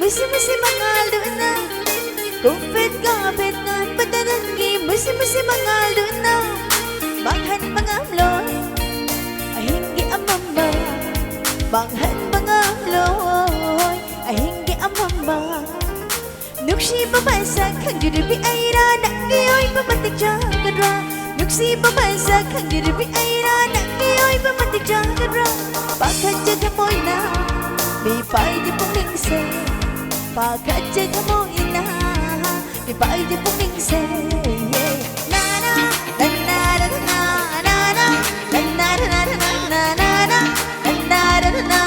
musi musi mangal doona Kupit kapit ngan patananggi musi musi mangal doona Banghan mangamloy Ahinggi amamba Banghan mangamloy Ahinggi amamba Nuksi pamasa kang juribi aira Nakiyoy pamatik jagadra Nuksi pamasa kang juribi aira Nakiyoy pamatik jagadra Pakat jaga moy na May pay di pong lingse Pakat jaga moy na May pay di pong lingse Na-na, na-na-na-na Na-na, na-na-na-na Na-na, na-na-na-na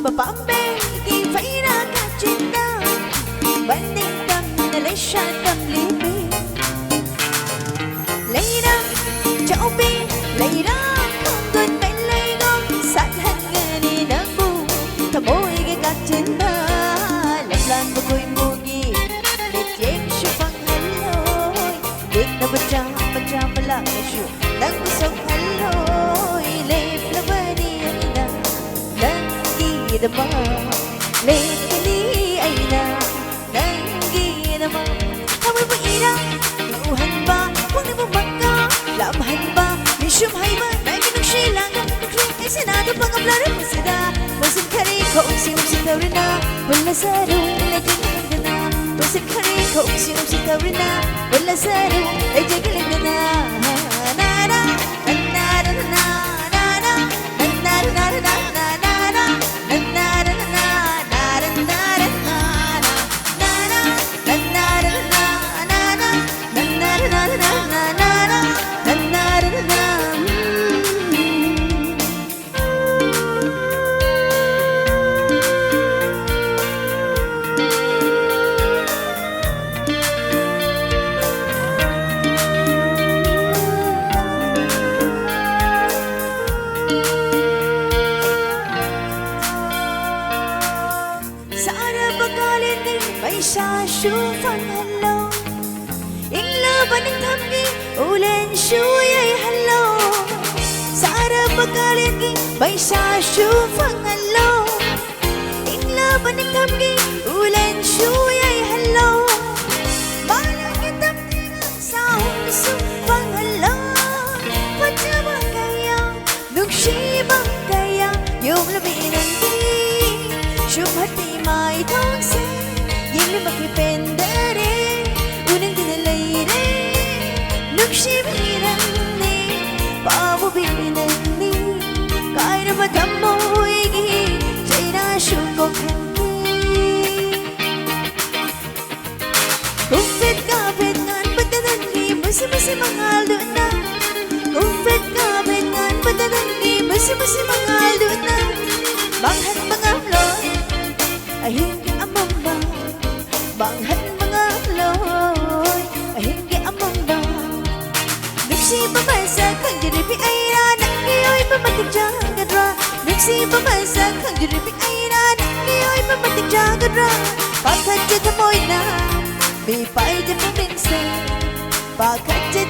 Bapambe di phải ra cả trên đó Vẫn định tâm là lấy xa tâm lý bi Lấy ra cháu bi Lấy ra không tuần bên lấy gom Sát hẳn nghe đi đang bu Thả môi cái cả trên đó Làm lan và cười mùa ghi Để chém sự phăng hẳn lôi Biết nó bất tra mà lạc là chuyện Đang có sống hẳn lôi Lệp là vơi đi Dama Lekali aina Nangi dama Kami berira Luhan ba Wang naman bangka Lamhan ba Mishum hayba Nagi ng Shilanga Nagkring ay senado Pangablara Masida Masin kari ko Usi tawrina Wala sarong Lagyagilig na Masin kari ko Usi tawrina Wala sarong Lagyagilig na Nana Nana Nana Nana Nana Nana May sa shuvan hello In love aning thamgi Ulen shuyay hello Sara pagkalingi May sa shuvan hello In love aning thamgi Ulen shuyay hello Malang itang sa shuvan hello Pachabang kaya Nugshibang kaya Yung labinan di Shumhati may thong say Yili makipendere Unang dinalayre Nugshimiran ni Pamubinan ni Kaya na matamo igi Jay na syukok hangi Kufit kapit ngan Batanangi Musi mangal doon na Kufit kapit ngan Batanangi Musi mangal doon na Banghan mangamloy Ahinggi amamba Banghan mangamloy Ahinggi amamba Nuksi pamasa kang juribi aira Nakiyoy pamatik jagadra Nuksi pamasa kang juribi aira Nakiyoy pamatik jagadra Pakat jata moy na May pay jata minsan Pakat jata